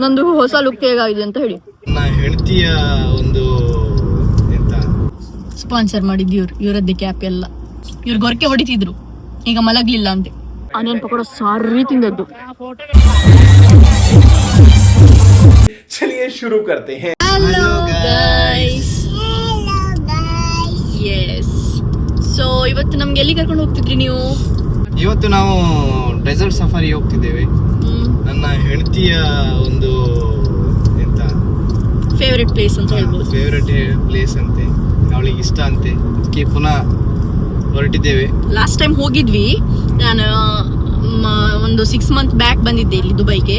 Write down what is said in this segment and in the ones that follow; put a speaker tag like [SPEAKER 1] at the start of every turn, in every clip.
[SPEAKER 1] ನಂದು ಹೊಸ ಲುಕ್ ಹೇಗಾಗಿದೆ ಅಂತ ಹೇಳಿ.
[SPEAKER 2] ಹೆಂಡತಿಯ ಒಂದು
[SPEAKER 1] ಸ್ಪಾನ್ಸರ್ ಮಾಡಿದ್ದು ಇವರದ್ದೇ ಕ್ಯಾಪ್ ಎಲ್ಲ. ಇವ್ರು ಗೊರಕೆ ಹೊಡಿತಿದ್ರು, ಈಗ ಮಲಗ್ಲಿಲ್ಲ ಅಂತೆ. ಆನಿಯನ್ ಪಕೋಡ ಸಾರಿ ತಿಂದದ್ದು.
[SPEAKER 2] चलिए शुरू करते हैं.
[SPEAKER 1] Hello guys. Yes. So ಇವತ್ತು ನಮ್ಗೆ ಎಲ್ಲಿ ಕರ್ಕೊಂಡು ಹೋಗ್ತಿದ್ರಿ ನೀವು?
[SPEAKER 2] ಇವತ್ತು ನಾವು ಡೆಸರ್ಟ್ ಸಫಾರಿ ಹೋಗ್ತಿದ್ದೇವೆ. ನನ್ನ ಹೆಂಡತಿಯ ಒಂದು
[SPEAKER 1] ಫೇವರೇಟ್ ಪ್ಲೇಸ್ ಅಂತ ಹೇಳ್ಬೋದು.
[SPEAKER 2] ಫೇವರೇಟ್ ಪ್ಲೇಸ್ ಅಂತೆ, ಅವಳಿಗೆ ಇಷ್ಟ ಅಂತೆ. ಅದಕ್ಕೆ ಪುನಃ ಹೊರಟಿದ್ದೇವೆ.
[SPEAKER 1] ಲಾಸ್ಟ್ ಟೈಮ್ ಹೋಗಿದ್ವಿ, ನಾನು ಒಂದು 6 ಮಂತ್ ಬ್ಯಾಕ್ ಬಂದಿದ್ದೆ ಇಲ್ಲಿ ದುಬೈಗೆ.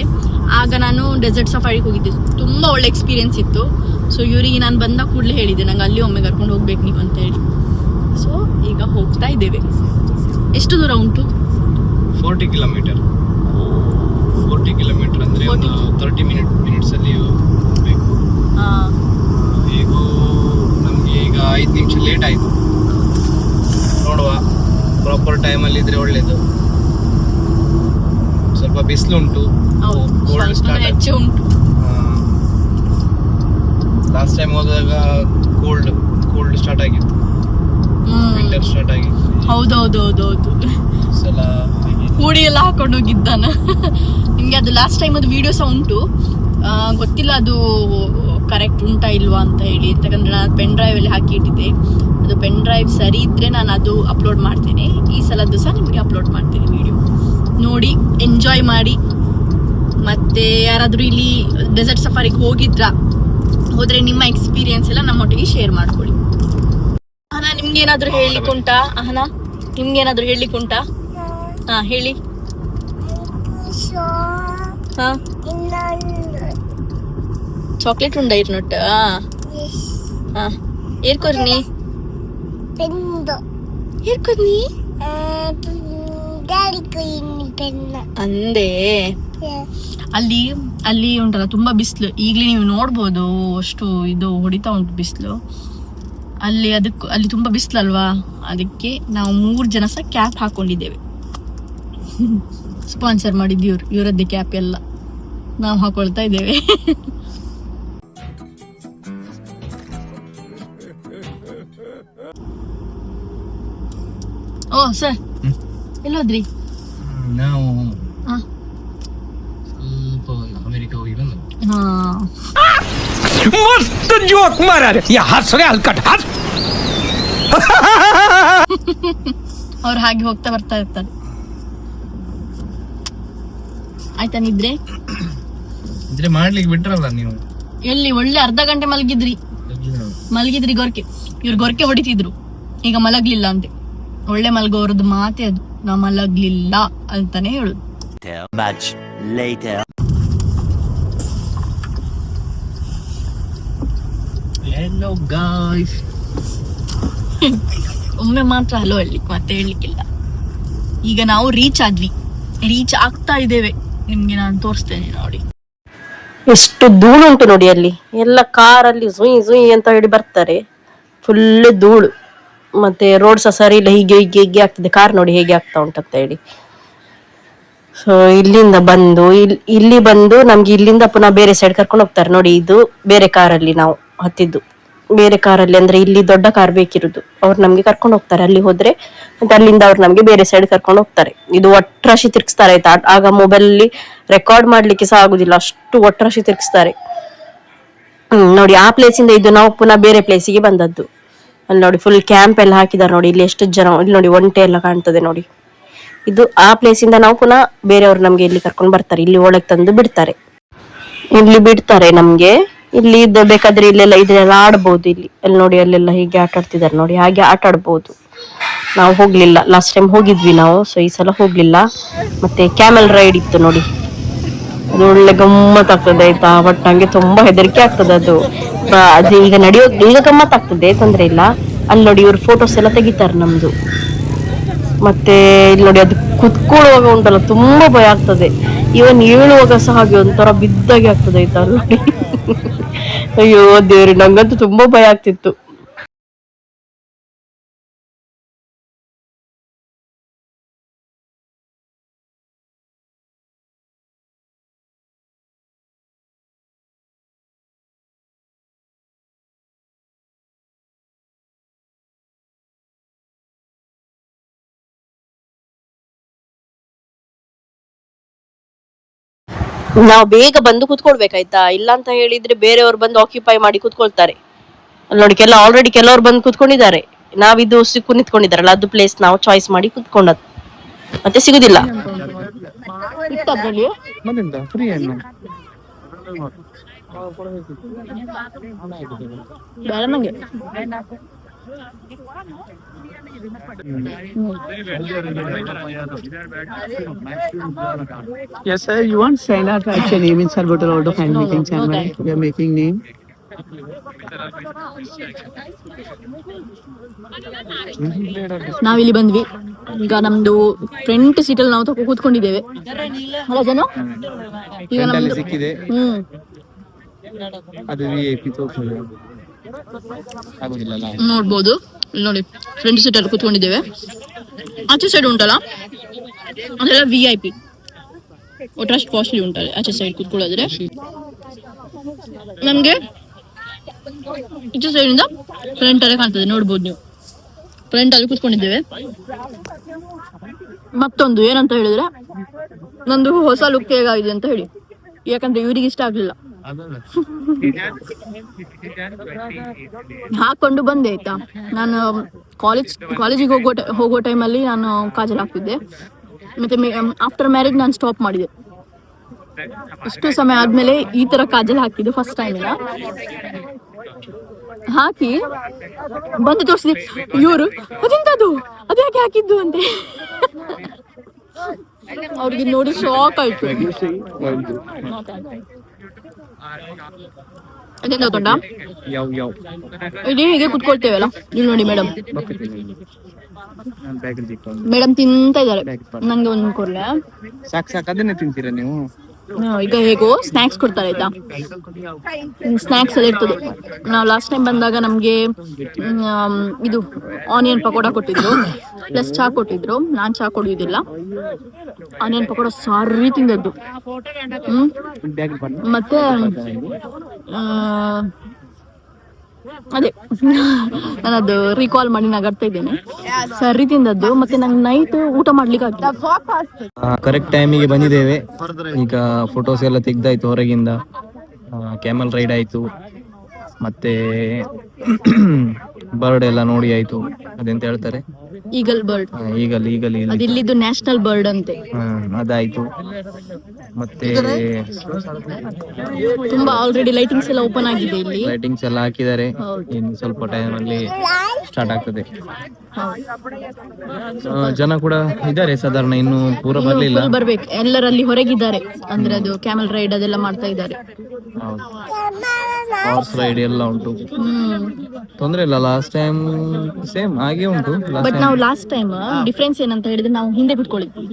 [SPEAKER 1] ಆಗ ನಾನು ಡೆಸರ್ಟ್ ಸಫಾರಿಗೆ ಹೋಗಿದ್ದೆ, ತುಂಬ ಒಳ್ಳೆ ಎಕ್ಸ್ಪೀರಿಯನ್ಸ್ ಇತ್ತು. ಸೊ ಇವರಿಗೆ ನಾನು ಬಂದ ಕೂಡಲೇ ಹೇಳಿದ್ದೆ, ನಂಗೆ ಅಲ್ಲಿ ಒಮ್ಮೆ ಕರ್ಕೊಂಡು ಹೋಗ್ಬೇಕು ನೀವು ಅಂತ ಹೇಳಿ. ಸೊ ಈಗ ಹೋಗ್ತಾ ಇದ್ದೇವೆ. ಎಷ್ಟು ದೂರ ಉಂಟು?
[SPEAKER 2] 40 ಕಿಲೋಮೀಟರ್. 40 ಕಿಲೋಮೀಟರ್ ಅಂದರೆ 30 ಮಿನಿಟ್ಸ್ ಅಲ್ಲಿ ಹೋಗ್ಬೇಕು. ಈಗ ನಮಗೆ ಈಗ 5 ನಿಮಿಷ ಲೇಟ್ ಆಯಿತು. ನೋಡುವ, ಪ್ರಾಪರ್ ಟೈಮಲ್ಲಿ ಇದ್ರೆ ಒಳ್ಳೇದು. ಸ್ವಲ್ಪ ಬಿಸಿಲುಂಟು, ಕೋಲ್ಡ್ ಸ್ಟಾರ್ಟ್
[SPEAKER 1] ಹೆಚ್ಚು ಉಂಟು.
[SPEAKER 2] ಲಾಸ್ಟ್ ಟೈಮ್ ಹೋದಾಗ ಕೋಲ್ಡ್ ಸ್ಟಾರ್ಟ್ ಆಗಿತ್ತು, ವಿಂಟರ್ ಸ್ಟಾರ್ಟ್ ಆಗಿತ್ತು.
[SPEAKER 1] ಹೌದೌದೌದೌದು.
[SPEAKER 2] ಸಲ
[SPEAKER 1] ಕೂಡಿ ಎಲ್ಲ ಹಾಕೊಂಡು ಹೋಗಿದ್ದಾನ. ನಿಮ್ಗೆ ಅದು ಲಾಸ್ಟ್ ಟೈಮ್ ಅದು ವಿಡಿಯೋ ಸಹ ಉಂಟು, ಗೊತ್ತಿಲ್ಲ ಅದು ಕರೆಕ್ಟ್ ಉಂಟಾ ಇಲ್ವಾ ಅಂತ ಹೇಳಿ. ಯಾಕಂದ್ರೆ ನಾನು ಪೆನ್ ಡ್ರೈವ್ ಅಲ್ಲಿ ಹಾಕಿ ಇಟ್ಟಿದ್ದೆ. ಅದು ಪೆನ್ ಡ್ರೈವ್ ಸರಿ ಇದ್ರೆ ನಾನು ಅದು ಅಪ್ಲೋಡ್ ಮಾಡ್ತೇನೆ. ಈ ಸಲದ್ದು ಸಹ ನಿಮಗೆ ಅಪ್ಲೋಡ್ ಮಾಡ್ತೇನೆ ವಿಡಿಯೋ. ನೋಡಿ ಎಂಜಾಯ್ ಮಾಡಿ. ಮತ್ತೆ ಯಾರಾದರೂ ಇಲ್ಲಿ ಡೆಸರ್ಟ್ ಸಫಾರಿಗೆ ಹೋದ್ರೆ ನಿಮ್ಮ ಎಕ್ಸ್ಪೀರಿಯನ್ಸ್ ಎಲ್ಲ ನಮ್ಮೊಟ್ಟಿಗೆ ಶೇರ್ ಮಾಡ್ಕೊಳ್ಳಿ. ಅಹನಾ, ನಿಮ್ಗೇನಾದ್ರೂ ಹೇಳಲಿಕ್ಕುಂಟಾ? ಅಹನಾ, ನಿಮ್ಗೇನಾದ್ರೂ ಹೇಳಲಿಕ್ಕುಂಟಾ? ಹಾ ಹೇಳಿ. ಹಾ, ಚಾಕ್ಲೇಟ್ ಉಂಡ ಇರ್ನೊಟ್ಟ. ಹಾ, ಏರ್ಕೊರ್ನಿ ಏರ್ಕೊರ್ನಿ ಅಂದೆ. ಅಲ್ಲಿ ಉಂಟಲ್ಲ ತುಂಬಾ ಬಿಸಿಲು. ಈಗಲೇ ನೀವು ನೋಡ್ಬೋದು, ಅಷ್ಟು ಇದು ಹೊಡಿತಾ ಉಂಟು ಬಿಸಿಲು. ಅಲ್ಲಿ ತುಂಬಾ ಬಿಸಿಲಲ್ವಾ, ಅದಕ್ಕೆ ನಾವು 3 ಜನ ಸಹ ಕ್ಯಾಪ್ ಹಾಕೊಂಡಿದ್ದೇವೆ. ಸ್ಪಾನ್ಸರ್ ಮಾಡಿದ್ದು ಇವರದ್ದೇ ಕ್ಯಾಪ್ ಎಲ್ಲ ನಾವು ಹಾಕೊಳ್ತಾ ಇದ್ದೇವೆ. ಓ ಸರ್, ಎಲ್ಲೋದ್ರಿ?
[SPEAKER 2] ನಾವು ಸ್ವಲ್ಪ ಅಮೆರಿಕ ಹೋಗಿ ಬಂದು.
[SPEAKER 3] मस्त जोक मारा रे, ये हंस रहे हल्का हंस.
[SPEAKER 1] ಅವ್ರು ಹಾಗೆ ಹೋಗ್ತಾ ಬರ್ತಾ ಇರ್ತಾರೆ. ಆಯ್ತಾ ನಿದ್ರೆ
[SPEAKER 2] ಮಾಡ್ಲಿಕ್ಕೆ ಬಿಟ್ರಲ್ಲ ನೀವು?
[SPEAKER 1] ಎಲ್ಲಿ, ಒಳ್ಳೆ ಅರ್ಧ ಗಂಟೆ ಮಲಗಿದ್ರಿ ಇವ್ರು ಗೊರಕೆ ಹೊಡಿತಿದ್ರು, ಈಗ ಮಲಗ್ಲಿಲ್ಲ ಅಂತೆ. ಒಳ್ಳೆ ಮಲಗೋರದ್ದು ಮಾತೆ ಅದು, ನಾ ಮಲಗ್ಲಿಲ್ಲ ಅಂತಾನೆ ಹೇಳುದು.
[SPEAKER 2] Hello guys.
[SPEAKER 1] ಒಮ್ಮೆ ಮಾತ್ರ ಹಲೋ ಹೇಳಲಿಕ್ಕೆ, ಮತ್ತೆ ಹೇಳಲಿಕ್ಕಿಲ್ಲ. ಈಗ ನಾವು ರೀಚ್ ಆಗ್ತಾ ಇದ್ದೇವೆ. ನಿಮ್ಗೆ ನಾನು ತೋರಿಸ್ತೇನೆ ನೋಡಿ.
[SPEAKER 4] ಎಷ್ಟು ಧೂಳು ಉಂಟು ನೋಡಿ. ಅಲ್ಲಿ ಎಲ್ಲ ಕಾರಲ್ಲಿ ಜುಯ್ ಅಂತ ಹೇಳಿ ಬರ್ತಾರೆ, ಫುಲ್ ಧೂಳು. ಮತ್ತೆ ರೋಡ್ ಸಹ ಸರಿ ಇಲ್ಲ, ಹೀಗೆ ಆಗ್ತದೆ. ಕಾರ್ ನೋಡಿ ಹೇಗೆ ಆಗ್ತಾ ಉಂಟಂತ ಹೇಳಿ. ಸೊ ಇಲ್ಲಿಂದ ಬಂದು ಇಲ್ಲಿ ಬಂದು ನಮ್ಗೆ ಇಲ್ಲಿಂದ ಪುನಃ ಬೇರೆ ಸೈಡ್ ಕರ್ಕೊಂಡು ಹೋಗ್ತಾರೆ ನೋಡಿ. ಇದು ಬೇರೆ ಕಾರಲ್ಲಿ ನಾವು ಹತ್ತಿದ್ದು, ಬೇರೆ ಕಾರಲ್ಲಿ ಅಂದ್ರೆ ಇಲ್ಲಿ ದೊಡ್ಡ ಕಾರ್ ಬೇಕಿರುದು. ಅವ್ರು ನಮ್ಗೆ ಕರ್ಕೊಂಡು ಹೋಗ್ತಾರೆ ಅಲ್ಲಿ ಹೋದ್ರೆ. ಮತ್ತೆ ಅಲ್ಲಿಂದ ಅವ್ರು ನಮ್ಗೆ ಬೇರೆ ಸೈಡ್ ಕರ್ಕೊಂಡು ಹೋಗ್ತಾರೆ. ಇದು ಒಟ್ರಾಶಿ ತಿರ್ಗಿಸ್ತಾರೆ ಆಯ್ತಾ. ಆಗ ಮೊಬೈಲ್ ಅಲ್ಲಿ ರೆಕಾರ್ಡ್ ಮಾಡ್ಲಿಕ್ಕೆ ಸಹ ಆಗುದಿಲ್ಲ, ಅಷ್ಟು ಒಟ್ರಾಶಿ ತಿರ್ಗಿಸ್ತಾರೆ. ನೋಡಿ, ಆ ಪ್ಲೇಸ್ ಇಂದ ಇದು ನಾವು ಪುನಃ ಬೇರೆ ಪ್ಲೇಸಿಗೆ ಬಂದದ್ದು. ಅಲ್ಲಿ ನೋಡಿ ಫುಲ್ ಕ್ಯಾಂಪ್ ಎಲ್ಲ ಹಾಕಿದ್ದಾರೆ ನೋಡಿ. ಇಲ್ಲಿ ಎಷ್ಟು ಜನ, ಇಲ್ಲಿ ನೋಡಿ ಒಂಟೆ ಎಲ್ಲ ಕಾಣ್ತದೆ ನೋಡಿ. ಇದು ಆ ಪ್ಲೇಸ್ ಇಂದ ನಾವು ಪುನಃ ಬೇರೆಯವ್ರು ನಮ್ಗೆ ಇಲ್ಲಿ ಕರ್ಕೊಂಡು ಬರ್ತಾರೆ. ಇಲ್ಲಿ ಒಳಗೆ ತಂದು ಬಿಡ್ತಾರೆ, ಇಲ್ಲಿ ಬಿಡ್ತಾರೆ ನಮ್ಗೆ. ಇಲ್ಲಿ ಬೇಕಾದ್ರೆ ಇಲ್ಲೆಲ್ಲ ಇದೆಲ್ಲ ಆಡ್ಬಹುದು. ಅಲ್ಲಿ ನೋಡಿ, ಅಲ್ಲೆಲ್ಲ ಹೀಗೆ ಆಟ ಆಡ್ತಿದ್ದಾರೆ ನೋಡಿ, ಹಾಗೆ ಆಟ ಆಡ್ಬಹುದು. ನಾವು ಹೋಗ್ಲಿಲ್ಲ, ಲಾಸ್ಟ್ ಟೈಮ್ ಹೋಗಿದ್ವಿ ನಾವು, ಸೊ ಈ ಸಲ ಹೋಗ್ಲಿಲ್ಲ. ಮತ್ತೆ ಕ್ಯಾಮೆಲ್ ರೈಡ್ ಇತ್ತು ನೋಡಿ, ಅದು ಒಳ್ಳೆ ಗಮ್ಮತ್ ಆಗ್ತದೆ ಆಯ್ತಾ. ಬಟ್ ನಂಗೆ ತುಂಬಾ ಹೆದರಿಕೆ ಆಗ್ತದೆ ಅದು. ಈಗ ಗಮ್ಮತ್ ಆಗ್ತದೆ, ತೊಂದ್ರೆ ಇಲ್ಲ. ಅಲ್ಲಿ ನೋಡಿ ಇವ್ರು ಫೋಟೋಸ್ ಎಲ್ಲ ತೆಗಿತಾರೆ ನಮ್ದು. ಮತ್ತೆ ಇಲ್ಲಿ ನೋಡಿ, ಅದು ಕುತ್ಕೊಳ್ಳುವಾಗ ಉಂಟಲ್ಲ ತುಂಬಾ ಭಯ ಆಗ್ತದೆ. ಇವನ್ ಏಳುವಾಗ ಸಹ ಹಾಗೆ ಒಂಥರ ಬಿದ್ದಾಗೆ ಆಗ್ತದೆ ಆಯ್ತಾ ನೋಡಿ. ಅಯ್ಯೋ ದೇವ್ರಿ, ನಂಗಂತೂ ತುಂಬಾ ಭಯ ಆಗ್ತಿತ್ತು. ನಾವು ಬೇಗ ಬಂದು ಕುತ್ಕೊಳ್ಬೇಕಾಯ್ತಾ, ಇಲ್ಲ ಅಂತ ಹೇಳಿದ್ರೆ ಬೇರೆಯವ್ರು ಬಂದು ಆಕ್ಯುಪೈ ಮಾಡಿ ಕುತ್ಕೊಳ್ತಾರೆ. ಅಲ್ಲಿ ನೋಡಿ ಆಲ್ರೆಡಿ ಕೆಲವ್ರು ಬಂದು ಕುತ್ಕೊಂಡಿದ್ದಾರೆ. ನಾವಿದು ಸಿಕ್ಕು ನಿಂತ್ಕೊಂಡಿದ್ದಾರಲ್ಲ ಅದು ಪ್ಲೇಸ್ ನಾವು ಚಾಯ್ಸ್ ಮಾಡಿ ಕುತ್ಕೊಂಡದ್ದು, ಮತ್ತೆ ಸಿಗುದಿಲ್ಲ.
[SPEAKER 2] ಫ್ರೀ ಏನು
[SPEAKER 1] ಬೇಡ ನಂಗೆ.
[SPEAKER 5] Yes, sir. You want sign up actually name in Salvatore Auto Fan Making channel.
[SPEAKER 1] Okay.
[SPEAKER 5] We are making name.
[SPEAKER 1] ನಾವಿಲ್ಲಿ ಬಂದ್ವಿ. ಈಗ ನಮ್ದು ಫ್ರಂಟ್ ಸೀಟಲ್ಲಿ ನಾವು ತಗೋ ಕೂತ್ಕೊಂಡಿದ್ದೇವೆ ಅಲ್ಲ ಜನ. ಈಗ ನಮ್ದು
[SPEAKER 2] ಸಿಕ್ಕಿದೆ ಅದು VIP ಆಗುದಿಲ್ಲ.
[SPEAKER 1] ನೋಡ್ಬೋದು, ಇಲ್ಲಿ ನೋಡಿ ಫ್ರಂಟ್ ಸೀಟಲ್ಲಿ ಕೂತ್ಕೊಂಡಿದ್ದೇವೆ. ಆಚೆ ಸೈಡ್ ಉಂಟಲ್ಲ ಅದೆಲ್ಲ VIP, ಒಟ್ಟಷ್ಟು ಕಾಸ್ಟ್ಲಿ ಉಂಟಲ್ಲ ಆಚೆ ಸೈಡ್ ಕೂತ್ಕೊಳ್ಳೋದ್ರೆ. ನಮ್ಗೆ ಈಚೆ ಸೈಡ್ ಇಂದ ಫ್ರಂಟ್ ಅಲ್ಲೇ ಕಾಣ್ತದೆ, ನೋಡ್ಬೋದು ನೀವು. ಫ್ರಂಟ್ ಅಲ್ಲಿ ಕೂತ್ಕೊಂಡಿದ್ದೇವೆ. ಮತ್ತೊಂದು ಏನಂತ ಹೇಳಿದ್ರೆ, ನಂದು ಹೊಸ ಲುಕ್ ಹೇಗಾಗಿದೆ ಅಂತ ಹೇಳಿ, ಯಾಕಂದ್ರೆ ಇವ್ರಿಗೆ ಇಷ್ಟ ಆಗ್ಲಿಲ್ಲ. ಹಾಕೊಂಡು ಬಂದೆ ಆಯ್ತಾ. ನಾನು ಕಾಲೇಜಿಗೆ ಹೋಗೋ ಟೈಮಲ್ಲಿ ನಾನು ಕಾಜಲ್ ಹಾಕ್ತಿದ್ದೆ, ಮತ್ತೆ ಆಫ್ಟರ್ ಮ್ಯಾರೇಜ್ ನಾನು ಸ್ಟಾಪ್ ಮಾಡಿದೆ. ಇಷ್ಟು ಸಮಯ ಆದ್ಮೇಲೆ ಈ ತರ ಕಾಜಲ್ ಹಾಕಿದ್ದು ಫಸ್ಟ್ ಟೈಮ್ ಹಾಕಿ ಬಂದು ತೋರಿಸಿದೆ. ಇವರು ಅದೆಂತದು, ಅದ್ಯಾಕೆ ಹಾಕಿದ್ದು ಅಂತೆ. ಅವ್ರಿಗೆ ನೋಡಿ ಶಾಕ್ ಆಯ್ತು. ಅದೇಂತ ಗೊತ್ತುಂಟಾ, ಇಡೀ ಹೀಗೆ ಕುತ್ಕೊಳ್ತೇವಲ್ಲ, ಇಲ್ಲಿ ನೋಡಿ ಮೇಡಮ್ ತಿಂತಾ ಇದಾರೆ. ನಂಗೆ ಒಂದು ಕೊಡ್ಲೆ
[SPEAKER 2] ಸಾಕು ಅದನ್ನೇ ತಿಂತೀರಾ ನೀವು?
[SPEAKER 1] ಈಗ ಹೇಗೋ ಸ್ನಾಕ್ಸ್ ಕೊಡ್ತಾರೆ ಆಯ್ತಾ. ಸ್ನಾಕ್ಸ್ ಎಲ್ಲ ಇರ್ತದೆ. ನಾವು ಲಾಸ್ಟ್ ಟೈಮ್ ಬಂದಾಗ ನಮ್ಗೆ ಇದು ಆನಿಯನ್ ಪಕೋಡ ಕೊಟ್ಟಿದ್ರು, ಪ್ಲಸ್ ಚಾ ಕೊಟ್ಟಿದ್ರು. ನಾನ್ ಚಾ ಕುಡಿಯುದಿಲ್ಲ. ಆನಿಯನ್ ಪಕೋಡ ಸಾರಿ ತಿಂದದ್ದು. ಮತ್ತೆ ಅದೇ ನಾನದು ರೀಕಾಲ್ ಮಾಡಿ ನಗಾಡ್ತಾ ಇದ್ದೇನೆ. ಸರಿ ತಿಂದದ್ದು. ಮತ್ತೆ ನಂಗೆ ನೈಟ್ ಊಟ ಮಾಡ್ಲಿಕ್ಕೆ ಆಗ್ತದೆ.
[SPEAKER 2] ಕರೆಕ್ಟ್ ಟೈಮಿಗೆ ಬಂದಿದ್ದೇವೆ. ಈಗ ಫೋಟೋಸ್ ಎಲ್ಲ ತೆಗ್ದಾಯ್ತು ಹೊರಗಿಂದ. ಕ್ಯಾಮಲ್ ರೈಡ್ ಆಯ್ತು, ಮತ್ತೆ ಬರ್ಡ್ ಎಲ್ಲ ನೋಡಿ ಆಯ್ತು. ಅದೆಂತ ಹೇಳ್ತಾರೆ,
[SPEAKER 1] ಈಗಲ್ ಬರ್ಡ್.
[SPEAKER 2] ಈಗಲ್
[SPEAKER 1] ಅದಿಲ್ಲಿದ್ದು ನ್ಯಾಷನಲ್ ಬರ್ಡ್ ಅಂತೆ.
[SPEAKER 2] ಅದಾಯ್ತು. ಮತ್ತೆ
[SPEAKER 1] ತುಂಬಾ ಆಲ್ರೆಡಿ ಲೈಟಿಂಗ್ಸ್ ಎಲ್ಲ ಓಪನ್ ಆಗಿದೆ ಇಲ್ಲಿ.
[SPEAKER 2] ಲೈಟಿಂಗ್ಸ್ ಎಲ್ಲ ಹಾಕಿದ್ದಾರೆ. ಇನ್ನು ಸ್ವಲ್ಪ ಟೈಮ್ ಅಲ್ಲಿ ಸ್ಟಾರ್ಟ್ ಆಗ್ತದೆ. ಜನ ಕೂಡ ಇದ್ದಾರೆ ಸಾಧಾರಣ, ಇನ್ನು ಪೂರ ಬರ್ಲಿಲ್ಲ.
[SPEAKER 1] ಬರ್ಬೇಕು, ಎಲ್ಲರಲ್ಲಿ ಹೊರಗಿದ್ದಾರೆ. ಅಂದ್ರೆ ಅದು ಕ್ಯಾಮಲ್ ರೈಡ್ ಅದೆಲ್ಲ ಮಾಡ್ತಾ ಇದ್ದಾರೆ.
[SPEAKER 2] ಹಾರ್ಸ್ ರೈಡ್ ಎಲ್ಲ ಉಂಟು, ತೊಂದ್ರೆ ಇಲ್ಲ. ಲಾಸ್ಟ್ ಟೈಮ್ ಸೇಮ್ ಹಾಗೆ ಉಂಟು.
[SPEAKER 1] ಬಟ್ ನಾವು ಲಾಸ್ಟ್ ಟೈಮ್ ಡಿಫ್ರೆನ್ಸ್ ಏನಂತ ಹೇಳಿದ್ರೆ, ನಾವು ಹಿಂದೆ ಕುತ್ಕೊಂಡಿದ್ವಿ.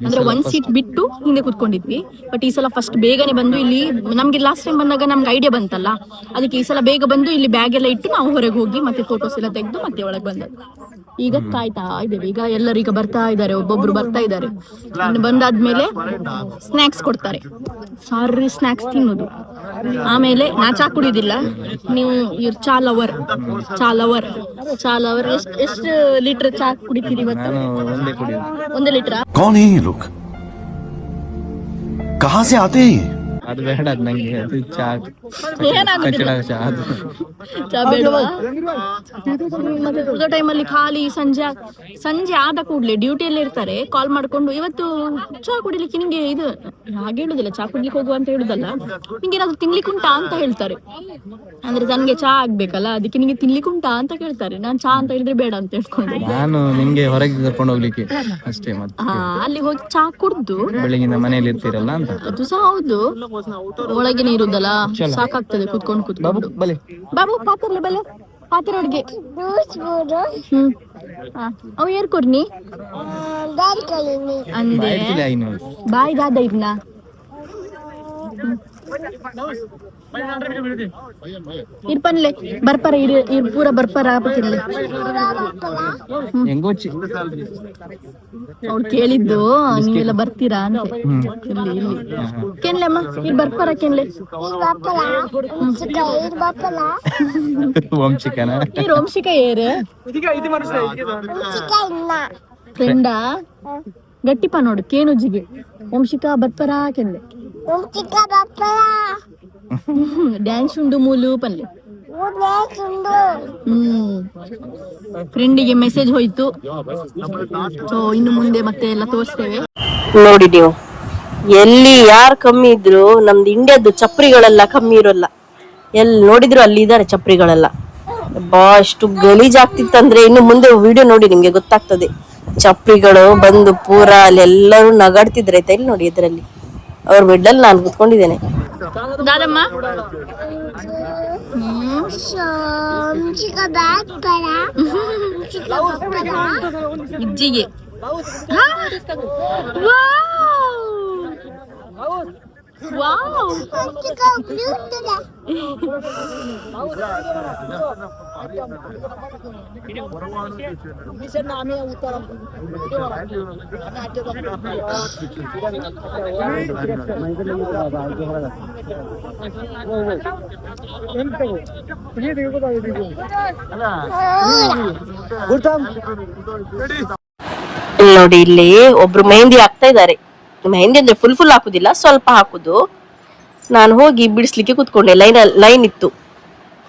[SPEAKER 1] ಅಂದ್ರೆ ಒಂದ್ ಸೀಟ್ ಬಿಟ್ಟು ಹಿಂದೆ ಕುತ್ಕೊಂಡಿದ್ವಿ. ಬಟ್ ಈ ಸಲ ಫಸ್ಟ್ ಬೇಗನೆ ಬಂದು ಇಲ್ಲಿ, ನಮ್ಗೆ ಲಾಸ್ಟ್ ಟೈಮ್ ಬಂದಾಗ ನಮ್ಗೆ ಐಡಿಯಾ ಬಂತಲ್ಲ, ಅದಕ್ಕೆ ಈ ಸಲ ಬೇಗ ಬಂದು ಇಲ್ಲಿ ಬ್ಯಾಗ್ ಎಲ್ಲ ಇಟ್ಟು ನಾವು ಹೊರಗೆ ಹೋಗಿ ಮತ್ತೆ ಫೋಟೋಸ್ ಎಲ್ಲ ತೆಗೆದು ಮತ್ತೆ ಒಳಗೆ ಬಂದದ್ದು. ಈಗ ಕಾಯ್ತಾ ಇದ್ದೇವೆ. ಈಗ ಎಲ್ಲರೂ ಈಗ ಬರ್ತಾ ಇದ್ದಾರೆ, ಒಬ್ಬೊಬ್ರು ಬರ್ತಾ ಇದ್ದಾರೆ. ಇನ್ನು ಬಂದಾದ್ಮೇಲೆ ಸ್ನಾಕ್ಸ್ ಕೊಡ್ತಾರೆ. ಸಾರಿ ಸ್ನಾಕ್ಸ್ ತಿನ್ನೋದು. ಆಮೇಲೆ ನಾ ಚಾ ಕುಡಿಯೋದಿಲ್ಲ. ನೀವು ಇವ್ರು ಚಾ ಲವರ್ ಎಷ್ಟು ಲೀಟರ್ ಚಾ ಕುಡಿತೀರಿ ಇವತ್ತು? 1 ಲೀಟರ್.
[SPEAKER 6] कौन है ये लोग? कहाँ से आते हैं ये?
[SPEAKER 2] ಅದು ಬೇಡ, ನಂಗೆ ಅದು ಚಾ
[SPEAKER 1] ಏನಾಗುದಿಲ್ಲ.
[SPEAKER 2] ಕಚಡ ಚಾ ಅದು
[SPEAKER 1] ಚಾ ಬೇಡವಾ? ಮತ್ತೆ ಉಳಿದ ಟೈಮಲ್ಲಿ ಖಾಲಿ ಸಂಜೆ ಆದ ಕೂಡ್ಲೆ ಡ್ಯೂಟಿಯಲ್ಲಿ ಇರ್ತಾರೆ. ಕಾಲ್ ಮಾಡ್ಕೊಂಡು, ಇವತ್ತು ಚಾ ಕುಡಿಲಿಕ್ಕೆ ನಿಂಗೆ ಇದು, ಹಾಗೆ ಹೇಳುದಿಲ್ಲ ಚಾ ಕುಡ್ಲಿಕ್ಕೆ ಹೋಗುವ ಅಂತ ಹೇಳುದಲ್ಲ, ನಿಂಗೆ ಏನಾದ್ರು ತಿನ್ಲಿಕ್ಕೆ ಉಂಟಾ ಅಂತ ಹೇಳ್ತಾರೆ. ಅಂದ್ರೆ ನನ್ಗೆ ಚಾ ಆಗ್ಬೇಕಲ್ಲ, ಅದಕ್ಕೆ ನಿಂಗೆ ತಿನ್ಲಿಕ್ಕೆ ಉಂಟಾ ಅಂತ ಕೇಳ್ತಾರೆ. ನಾನ್ ಚಾ ಅಂತ ಹೇಳಿದ್ರೆ ಬೇಡ ಅಂತ ಹೇಳ್ಕೊಂಡು,
[SPEAKER 2] ನಾನು ನಿಮ್ಗೆ ಹೊರಗೆ ಕರ್ಕೊಂಡು ಹೋಗ್ಲಿಕ್ಕೆ ಅಷ್ಟೇ. ಮತ್ತೆ
[SPEAKER 1] ಅಲ್ಲಿ ಹೋಗಿ ಚಾ ಕುಡ್ದು
[SPEAKER 2] ಬೆಳಗಿನ ಮನೇಲಿ ಇರ್ತೀರಲ್ಲ ಅಂತ.
[SPEAKER 1] ಅದು ಸಹ ಹೌದು, ಒಳಗೆ ಇರುದಲ್ಲ, ಸಾಕಾಗ್ತದೆ ಕುತ್ಕೊಂಡು. ಬಾಬು ಪಾತ್ರೆ ಬಲೆ ಪಾತ್ರೆ ಅಡ್ಗೆ ಅವು ಏರ್ ಕೊರ್ನಿ ಅಂದೆ ಬಾಯ್ ದಾದ ಇರ್ನ ಇರ್ಪನ್ಲೆ ಬರ್ಪರ ಇರ್ ಪೂರ ಬರ್ಪರ ಆಪತ್ತಿರ್ಲಿ. ಅವ್ಳು ಕೇಳಿದ್ದು ನೀವೆಲ್ಲ ಬರ್ತೀರಾ ಅಂತ. ಇಲ್ಲಿ ಕೆನ್ಲೆಮ್ಮ ಇರ್ ಬರ್ಪರ ಕೆನ್ಲೆ ವಂಶಿಕ ಏರ್ ಫ್ರೆಂಡಾ ಗಟ್ಟಿಪ ನೋಡು ಕೇನುಜ್ಜಿಗೆ ವಂಶಿಕ ಬರ್ಪರ ಕೆನ್ಲೆ ಡ್ಯಾನ್ಸ್ ಉಂಡು ಮೂಲು ಪಲ್ಲೆ. ಫ್ರೆಂಡಿಗೆ ಮೆಸೇಜ್ ಹೋಯ್ತು. ಸೊ ಇನ್ನು ಮುಂದೆ ಮತ್ತೆ ಎಲ್ಲ ತೋರಿಸ್ತೇವೆ.
[SPEAKER 4] ನೋಡಿ ನೀವು, ಎಲ್ಲಿ ಯಾರು ಕಮ್ಮಿ ಇದ್ರು ನಮ್ದು ಇಂಡಿಯಾದ್ದು ಚಪ್ರಿಗಳೆಲ್ಲ ಕಮ್ಮಿ ಇರೋಲ್ಲ. ಎಲ್ಲಿ ನೋಡಿದ್ರು ಅಲ್ಲಿ ಇದಾರೆ ಚಪ್ರಿಗಳೆಲ್ಲ. ಎಷ್ಟು ಗಲೀಜಾಗ್ತಿತ್ತಂದ್ರೆ ಇನ್ನು ಮುಂದೆ ವಿಡಿಯೋ ನೋಡಿ ನಿಮ್ಗೆ ಗೊತ್ತಾಗ್ತದೆ. ಚಪ್ರಿಗಳು ಬಂದು ಪೂರ ಅಲ್ಲಿ ಎಲ್ಲರೂ ನಗಾಡ್ತಿದ್ರೆ ಆಯ್ತಾ. ಇಲ್ಲಿ ನೋಡಿ ಇದರಲ್ಲಿ ಅವ್ರ ಬೆಡ್ಡಲ್ಲಿ ನಾನು ಕುತ್ಕೊಂಡಿದ್ದೇನೆ.
[SPEAKER 1] ದಾದಮ್ಮ ಇಜ್ಜಿಗೆ
[SPEAKER 4] ನೋಡಿ ಇಲ್ಲಿ ಒಬ್ರು ಮೆಹಂದಿ ಹಾಕ್ತಾ ಇದ್ದಾರೆ. ಮೆಹಂದಿ ಅಂದ್ರೆ ಫುಲ್ ಹಾಕುದಿಲ್ಲ, ಸ್ವಲ್ಪ ಹಾಕುದು. ನಾನು ಹೋಗಿ ಬಿಡಿಸ್ಲಿಕ್ಕೆ ಕೂತ್ಕೊಂಡೆ. ಲೈನ್ ಇತ್ತು.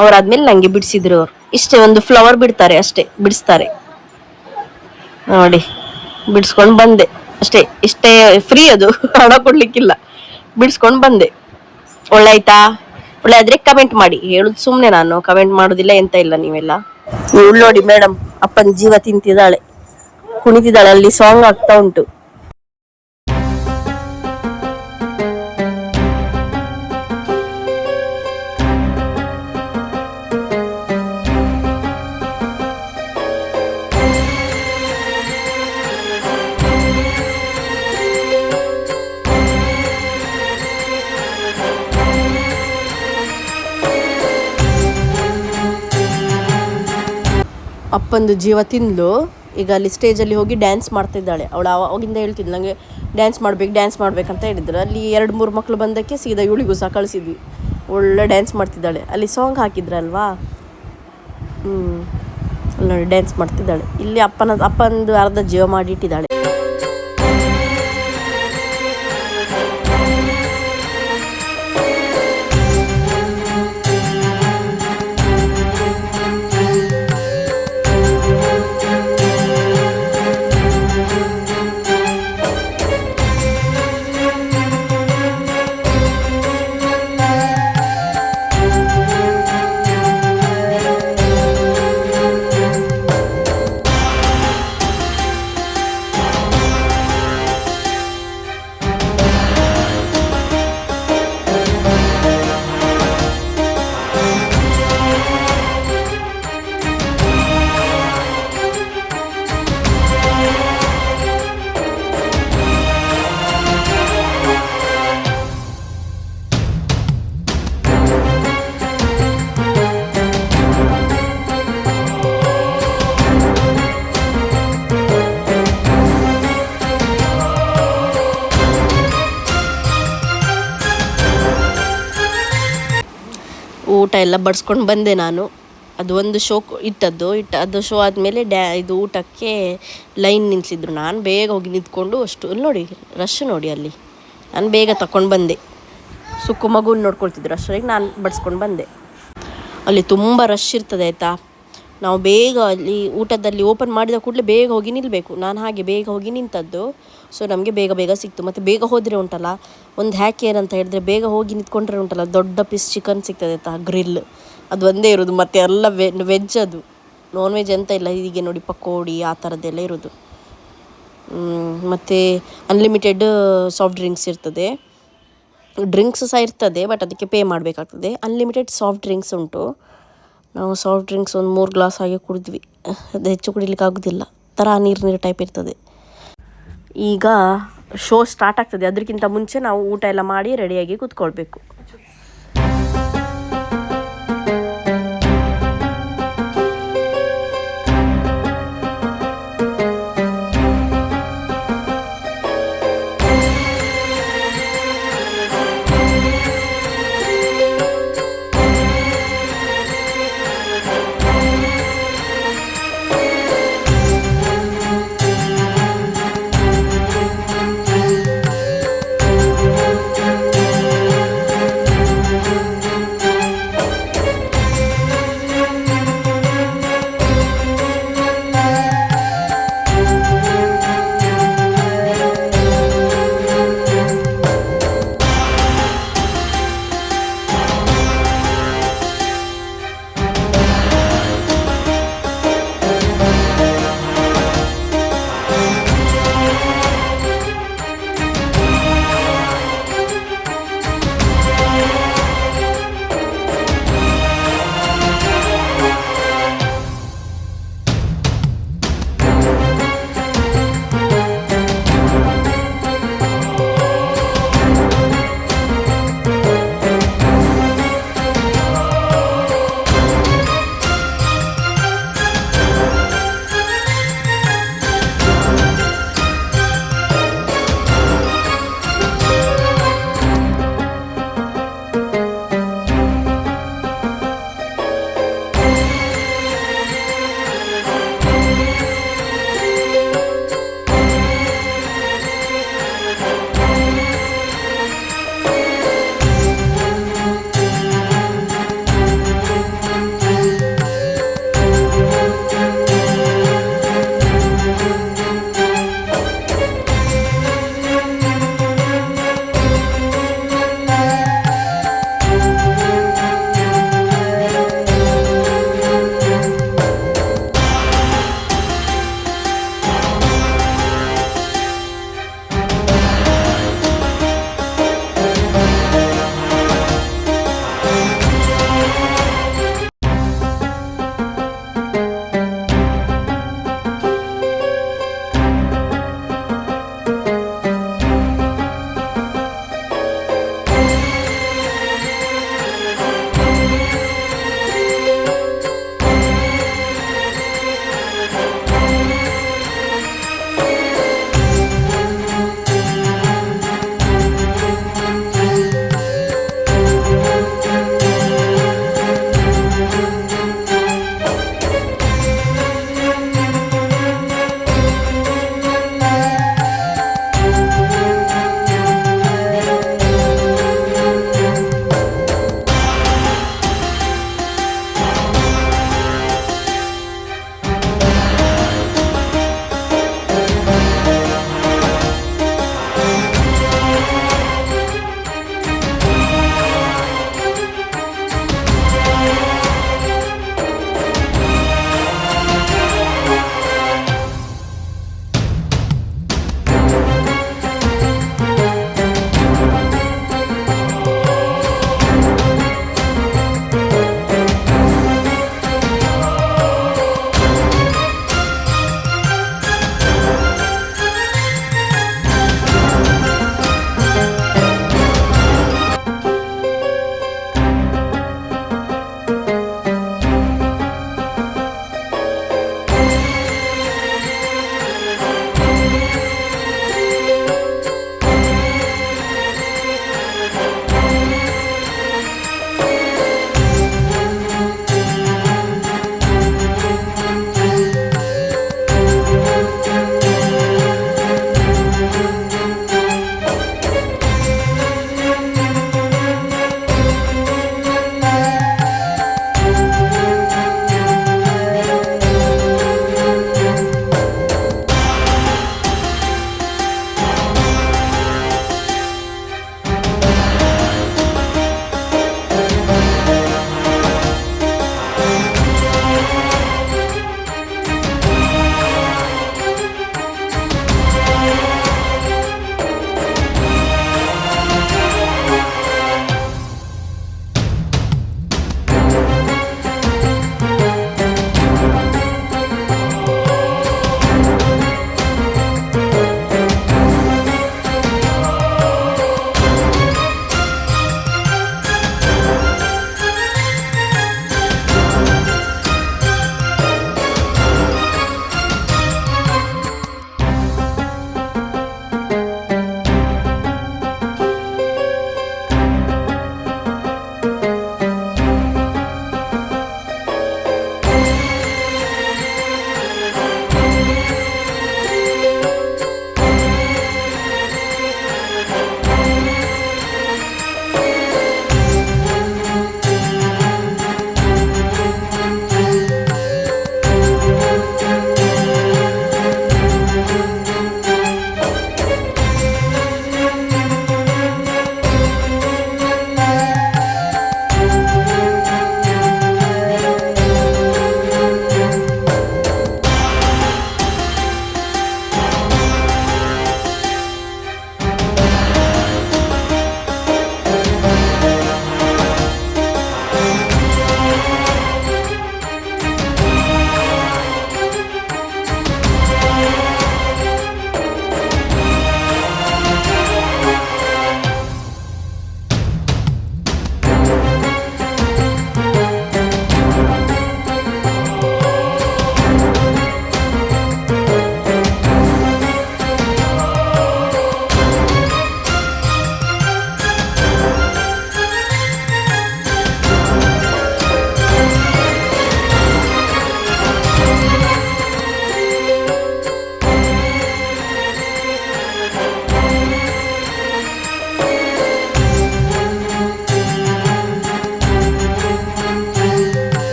[SPEAKER 4] ಅವ್ರಾದ್ಮೇಲೆ ನಂಗೆ ಬಿಡಿಸಿದ್ರು ಅವ್ರು. ಇಷ್ಟೇ ಒಂದು ಫ್ಲವರ್ ಬಿಡ್ತಾರೆ ಅಷ್ಟೇ, ಬಿಡಿಸ್ತಾರೆ ನೋಡಿ. ಬಿಡಿಸ್ಕೊಂಡ್ ಬಂದೆ ಅಷ್ಟೇ. ಇಷ್ಟೇ, ಫ್ರೀ ಅದು, ಹಣ ಕೊಡ್ಲಿಕ್ಕಿಲ್ಲ. ಬಿಡಿಸ್ಕೊಂಡ್ ಬಂದೆ. ಒಳ್ಳೆ ಆಯ್ತಾ? ಒಳ್ಳೆ ಆದ್ರೆ ಕಮೆಂಟ್ ಮಾಡಿ. ಹೇಳುದು ಸುಮ್ನೆ, ನಾನು ಕಮೆಂಟ್ ಮಾಡುದಿಲ್ಲ ಎಂತ ಇಲ್ಲ. ನೀವೆಲ್ಲ ಇವಳು ನೋಡಿ ಮೇಡಮ್, ಅಪ್ಪನ ಜೀವ ತಿಂತಿದ್ದಾಳೆ, ಕುಣಿತಿದ್ದಾಳೆ. ಅಲ್ಲಿ ಸಾಂಗ್ ಆಗ್ತಾ ಉಂಟು. ಅಪ್ಪಂದು ಜೀವ ತಿಂದ್ಲು. ಈಗ ಅಲ್ಲಿ ಸ್ಟೇಜಲ್ಲಿ ಹೋಗಿ ಡ್ಯಾನ್ಸ್ ಮಾಡ್ತಿದ್ದಾಳೆ. ಅವಳು ಅವಾಗಿಂದ ಹೇಳ್ತಿದ್ಲು ನನಗೆ ಡ್ಯಾನ್ಸ್ ಮಾಡ್ಬೇಕಂತ ಹೇಳಿದ್ರು. ಅಲ್ಲಿ 2-3 ಮಕ್ಕಳು ಬಂದಕ್ಕೆ ಸೀದಾ ಇವಳಿಗೂ ಸಹ ಕಳಿಸಿದ್ವಿ. ಒಳ್ಳೆ ಡ್ಯಾನ್ಸ್ ಮಾಡ್ತಿದ್ದಾಳೆ. ಅಲ್ಲಿ ಸಾಂಗ್ ಹಾಕಿದ್ರಲ್ವಾ, ನೋಡಿ ಡ್ಯಾನ್ಸ್ ಮಾಡ್ತಿದ್ದಾಳೆ. ಇಲ್ಲಿ ಅಪ್ಪಂದು ಅರ್ಧ ಜೀವ ಮಾಡಿಟ್ಟಿದ್ದಾಳೆ. ಊಟ ಎಲ್ಲ ಬಡಿಸ್ಕೊಂಡು ಬಂದೆ ನಾನು. ಅದು ಒಂದು ಶೋ ಅದು ಶೋ ಆದಮೇಲೆ ಇದು ಊಟಕ್ಕೆ ಲೈನ್ ನಿಲ್ಲಿಸಿದ್ರು. ನಾನು ಬೇಗ ಹೋಗಿ ನಿಂತ್ಕೊಂಡು ಅಲ್ಲಿ ನೋಡಿ ರಶ್ ನೋಡಿ. ಅಲ್ಲಿ ನಾನು ಬೇಗ ತಗೊಂಡು ಬಂದೆ. ಸುಕ್ಕು ಮಗುನ ನೋಡ್ಕೊಳ್ತಿದ್ರು, ಅಷ್ಟರಲ್ಲಿ ನಾನು ಬಡಿಸ್ಕೊಂಡು ಬಂದೆ. ಅಲ್ಲಿ ತುಂಬ ರಶ್ ಇರ್ತದೆ ಆಯಿತಾ. ನಾವು ಬೇಗ ಅಲ್ಲಿ ಊಟದಲ್ಲಿ ಓಪನ್ ಮಾಡಿದ ಕೂಡಲೇ ಬೇಗ ಹೋಗಿ ನಿಲ್ಲಬೇಕು. ನಾನು ಹಾಗೆ ಬೇಗ ಹೋಗಿ ನಿಂತದ್ದು. ಸೊ ನಮಗೆ ಬೇಗ ಸಿಕ್ತು. ಮತ್ತು ಬೇಗ ಹೋದರೆ ಉಂಟಲ್ಲ, ಒಂದು ಹ್ಯಾಕ್ ಏನಂತ ಹೇಳಿದ್ರೆ, ಬೇಗ ಹೋಗಿ ನಿಂತ್ಕೊಂಡ್ರೆ ಉಂಟಲ್ಲ, ದೊಡ್ಡ ಪೀಸ್ ಚಿಕನ್ ಸಿಗ್ತದೆ ಆಯಿತಾ, ಗ್ರಿಲ್. ಅದು ಒಂದೇ ಇರೋದು. ಮತ್ತು ಎಲ್ಲ ವೆಜ್, ಅದು ನಾನ್ ವೆಜ್ ಎಂತ ಇಲ್ಲ. ಹೀಗೆ ನೋಡಿ ಪಕೋಡಿ ಆ ಥರದ್ದೆಲ್ಲ ಇರೋದು. ಮತ್ತು ಅನ್ಲಿಮಿಟೆಡ್ ಸಾಫ್ಟ್ ಡ್ರಿಂಕ್ಸ್ ಇರ್ತದೆ. ಡ್ರಿಂಕ್ಸ್ ಸಹ ಇರ್ತದೆ, ಬಟ್ ಅದಕ್ಕೆ ಪೇ ಮಾಡಬೇಕಾಗ್ತದೆ. ಅನ್ಲಿಮಿಟೆಡ್ ಸಾಫ್ಟ್ ಡ್ರಿಂಕ್ಸ್ ಉಂಟು. ನಾವು ಸಾಫ್ಟ್ ಡ್ರಿಂಕ್ಸ್ ಒಂದು 3 ಗ್ಲಾಸ್ ಹಾಗೆ ಕುಡಿದ್ವಿ. ಅದು ಹೆಚ್ಚು ಕುಡಿಲಿಕ್ಕೆ ಆಗೋದಿಲ್ಲ, ಥರ ನೀರು ಟೈಪ್ ಇರ್ತದೆ. ಈಗ ಶೋ ಸ್ಟಾರ್ಟ್ ಆಗ್ತದೆ. ಅದಕ್ಕಿಂತ ಮುಂಚೆ ನಾವು ಊಟ ಎಲ್ಲ ಮಾಡಿ ರೆಡಿಯಾಗಿ ಕೂತ್ಕೊಳ್ಬೇಕು.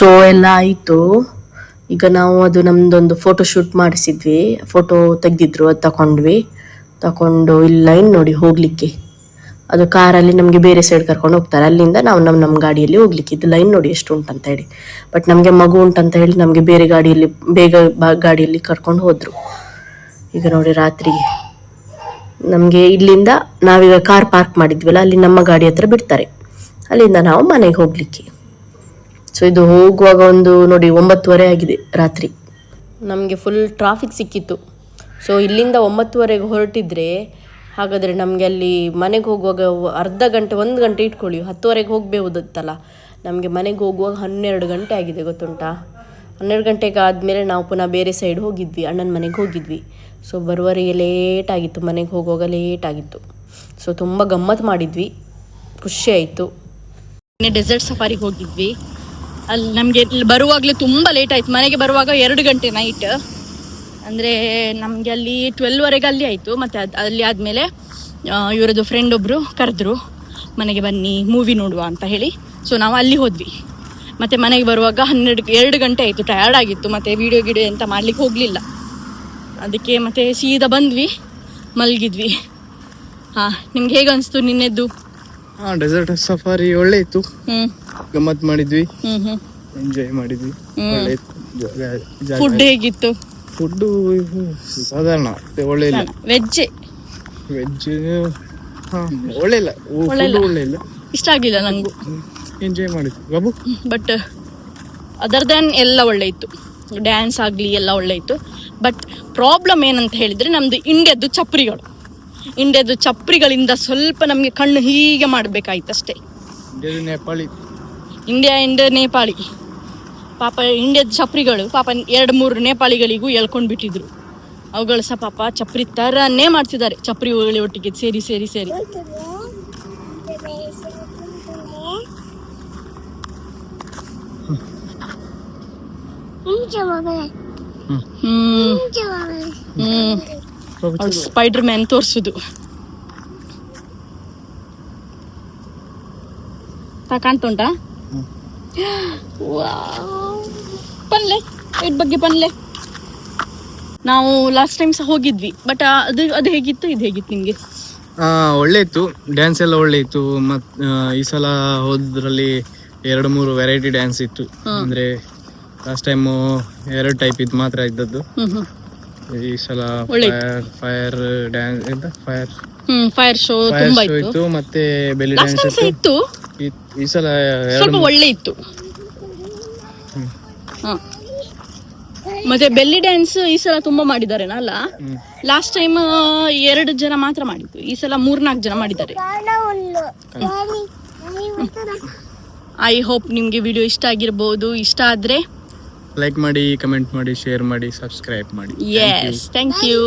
[SPEAKER 4] ಶೋ ಎಲ್ಲ ಆಯಿತು. ಈಗ ನಾವು ಅದು ನಮ್ಮದೊಂದು ಫೋಟೋ ಶೂಟ್ ಮಾಡಿಸಿದ್ವಿ, ಫೋಟೋ ತೆಗೆದಿದ್ರು, ಅದು ತಗೊಂಡು ಇಲ್ಲಿ ಲೈನ್ ನೋಡಿ ಹೋಗಲಿಕ್ಕೆ. ಅದು ಕಾರಲ್ಲಿ ನಮಗೆ ಬೇರೆ ಸೈಡ್ ಕರ್ಕೊಂಡು ಹೋಗ್ತಾರೆ, ಅಲ್ಲಿಂದ ನಾವು ನಮ್ಮ ಗಾಡಿಯಲ್ಲಿ ಹೋಗ್ಲಿಕ್ಕೆ. ಇದು ಲೈನ್ ನೋಡಿ ಎಷ್ಟು ಉಂಟಂತ ಹೇಳಿ. ಬಟ್ ನಮಗೆ ಮಗು ಉಂಟಂತ ಹೇಳಿ ನಮಗೆ ಬೇರೆ ಗಾಡಿಯಲ್ಲಿ ಗಾಡಿಯಲ್ಲಿ ಕರ್ಕೊಂಡು ಹೋದರು. ಈಗ ನೋಡಿ ರಾತ್ರಿಗೆ ನಮಗೆ ಇಲ್ಲಿಂದ ನಾವೀಗ ಕಾರ್ ಪಾರ್ಕ್ ಮಾಡಿದ್ವಲ್ಲ, ಅಲ್ಲಿ ನಮ್ಮ ಗಾಡಿ ಹತ್ರ ಬಿಡ್ತಾರೆ, ಅಲ್ಲಿಂದ ನಾವು ಮನೆಗೆ ಹೋಗಲಿಕ್ಕೆ. ಸೊ ಇದು ಹೋಗುವಾಗ ಒಂದು ನೋಡಿ 9:30 ಆಗಿದೆ ರಾತ್ರಿ. ನಮಗೆ ಫುಲ್ ಟ್ರಾಫಿಕ್ ಸಿಕ್ಕಿತ್ತು. ಸೊ ಇಲ್ಲಿಂದ 9:30ಗೆ ಹೊರಟಿದ್ರೆ ಹಾಗಾದರೆ ನಮಗೆ ಅಲ್ಲಿ ಮನೆಗೆ ಹೋಗುವಾಗ ಅರ್ಧ ಗಂಟೆ 1 ಗಂಟೆ ಇಟ್ಕೊಳ್ಳಿ, 10:30ಗೆ ಹೋಗಬಹುದಿತ್ತಲ್ಲ. ನಮಗೆ ಮನೆಗೆ ಹೋಗುವಾಗ 12 ಗಂಟೆ ಆಗಿದೆ ಗೊತ್ತುಂಟಾ. 12 ಗಂಟೆಗೆ ಆದಮೇಲೆ ನಾವು ಪುನಃ ಬೇರೆ ಸೈಡ್ ಹೋಗಿದ್ವಿ, ಅಣ್ಣನ ಮನೆಗೆ ಹೋಗಿದ್ವಿ. ಸೊ ಬರುವವರೆಗೆ ಲೇಟ್ ಆಗಿತ್ತು, ಮನೆಗೆ ಹೋಗುವಾಗ ಲೇಟ್ ಆಗಿತ್ತು. ಸೊ ತುಂಬ ಗಮ್ಮತ್ತು ಮಾಡಿದ್ವಿ, ಖುಷಿ ಆಯಿತು.
[SPEAKER 1] ಡೆಸರ್ಟ್ ಸಫಾರಿಗೆ ಹೋಗಿದ್ವಿ. ಅಲ್ಲಿ ನಮಗೆ ಇಲ್ಲಿ ಬರುವಾಗಲೇ ತುಂಬ ಲೇಟ್ ಆಯಿತು. ಮನೆಗೆ ಬರುವಾಗ 2 ಗಂಟೆ ನೈಟ್, ಅಂದರೆ ನಮಗೆ ಅಲ್ಲಿ 12ವರೆಗೆ ಅಲ್ಲಿ ಆಯಿತು. ಮತ್ತು ಅಲ್ಲಿ ಆದಮೇಲೆ ಇವರದ್ದು ಫ್ರೆಂಡ್ ಒಬ್ಬರು ಕರೆದ್ರು, ಮನೆಗೆ ಬನ್ನಿ ಮೂವಿ ನೋಡುವ ಅಂತ ಹೇಳಿ. ಸೊ ನಾವು ಅಲ್ಲಿ ಹೋದ್ವಿ. ಮತ್ತು ಮನೆಗೆ ಬರುವಾಗ 2 ಗಂಟೆ ಆಯಿತು, ಟಯರ್ಡ್ ಆಗಿತ್ತು. ಮತ್ತು ವೀಡಿಯೋ ಎಂತ ಮಾಡಲಿಕ್ಕೆ ಹೋಗಲಿಲ್ಲ. ಅದಕ್ಕೆ ಮತ್ತೆ ಸೀದಾ ಬಂದ್ವಿ, ಮಲಗಿದ್ವಿ. ಹಾಂ, ನಿಮ್ಗೆ ಹೇಗೆ ಅನಿಸ್ತು ನಿನ್ನೆದ್ದು?
[SPEAKER 2] ಡೆಸರ್ಟ್ ಸಫಾರಿ ಒಳ್ಳೆ ಇತ್ತು, ಗಮ್ಮತ್ ಮಾಡಿದ್ವಿ,
[SPEAKER 1] ಹ್ಞೂ
[SPEAKER 2] ಎಂಜಾಯ್ ಮಾಡಿದ್ವಿ, ಒಳ್ಳೆ ಇತ್ತು.
[SPEAKER 1] ಫುಡ್ ಹೇಗಿತ್ತು?
[SPEAKER 2] ಫುಡ್ಡು ಸಾಧಾರಣ, ಒಳ್ಳೆ ಇಲ್ಲ.
[SPEAKER 1] ವೆಜ್
[SPEAKER 2] ಒಳ್ಳೆ ಇಲ್ಲ, ಒಳ್ಳೆ ಇಲ್ಲ,
[SPEAKER 1] ಇಷ್ಟ ಆಗಲಿಲ್ಲ ನನಗೂ.
[SPEAKER 2] ಎಂಜಾಯ್ ಮಾಡಿದ್ವಿ ಬಾಬು.
[SPEAKER 1] ಬಟ್ ಅದರ್ ದ್ಯಾನ್ ಎಲ್ಲ ಒಳ್ಳೆ ಇತ್ತು, ಡ್ಯಾನ್ಸ್ ಆಗಲಿ ಎಲ್ಲ ಒಳ್ಳೆ ಇತ್ತು. ಬಟ್ ಪ್ರಾಬ್ಲಮ್ ಏನಂತ ಹೇಳಿದರೆ ನಮ್ಮದು ಇಂಡಿಯಾದ್ದು ಚಪ್ರಿಗಳಿಂದ ಸ್ವಲ್ಪ ನಮಗೆ ಕಣ್ಣು ಹೀಗೆ ಮಾಡಬೇಕಾಯ್ತು ಅಷ್ಟೇ.
[SPEAKER 2] ನೇಪಾಳಿ,
[SPEAKER 1] ಇಂಡಿಯಾ ಆ್ಯಂಡ್ ನೇಪಾಳಿ ಪಾಪ, ಇಂಡಿಯಾದ ಚಪ್ರಿಗಳು ಪಾಪ 2-3 ನೇಪಾಳಿಗಳಿಗೂ ಎಳ್ಕೊಂಡು ಬಿಟ್ಟಿದ್ರು. ಅವುಗಳು ಸಹ ಪಾಪ ಚಪ್ರಿ ಥರನೇ ಮಾಡ್ತಿದ್ದಾರೆ, ಚಪ್ರಿ ಒಟ್ಟಿಗೆ ಸೇರಿ. Spider man ತೋರಿಸುದು ಕಾಣ್ತುಂಟಾ? ಪನ್ಲೆ ಇದ್ರ ಬಗ್ಗೆ ಪನ್ಲೆ ನಾವು ಲಾಸ್ಟ್ ಟೈಮ್ ಸಹ ಹೋಗಿದ್ವಿ. ಬಟ್ ಅದು ಹೇಗಿತ್ತು, ಇದು ಹೇಗಿತ್ತು ನಿಮ್ಗೆ?
[SPEAKER 2] ಒಳ್ಳೆ ಇತ್ತು, ಡ್ಯಾನ್ಸ್ ಎಲ್ಲ ಒಳ್ಳೆ ಇತ್ತು. ಈ ಸಲ ಹೋದ್ರಲ್ಲಿ 2-3 ವೆರೈಟಿ ಡ್ಯಾನ್ಸ್ ಇತ್ತು. ಅಂದ್ರೆ ಲಾಸ್ಟ್ ಟೈಮ್ 2 ಟೈಪ್ ಇದ್ದು ಮಾತ್ರ ಇದ್ದದ್ದು. ಈ ಸಲ ಫೈರ್ ಡ್ಯಾನ್ಸ್ ಎಂತ
[SPEAKER 1] ಫೈರ್ ಶೋ ತುಂಬಾ
[SPEAKER 2] ಇತ್ತು, ಮತ್ತೆ ಬೆಲ್ಲಿ ಡ್ಯಾನ್ಸ್
[SPEAKER 1] ಇತ್ತು.
[SPEAKER 2] ಈ ಸಲ
[SPEAKER 1] ಸ್ವಲ್ಪ ಒಳ್ಳೆ ಇತ್ತು. ಮತ್ತೆ ಬೆಲ್ಲಿ ಡ್ಯಾನ್ಸ್ ಈ ಸಲ ತುಂಬಾ ಮಾಡಿದಾರೇನಾ ಅಲ್ಲ? ಲಾಸ್ಟ್ ಟೈಮ್ 2 ಜನ ಮಾತ್ರ ಮಾಡಿದ್ದು, ಈ ಸಲ 3-4 ಜನ ಮಾಡಿದ್ದಾರೆ. ಐ ಹೋಪ್ ನಿಮ್ಗೆ ವಿಡಿಯೋ ಇಷ್ಟ ಆಗಿರ್ಬೋದು. ಇಷ್ಟ ಆದ್ರೆ
[SPEAKER 2] ಲೈಕ್ ಮಾಡಿ, ಕಮೆಂಟ್ ಮಾಡಿ, ಶೇರ್ ಮಾಡಿ, ಸಬ್ಸ್ಕ್ರೈಬ್ ಮಾಡಿ.
[SPEAKER 1] Yes, thank you.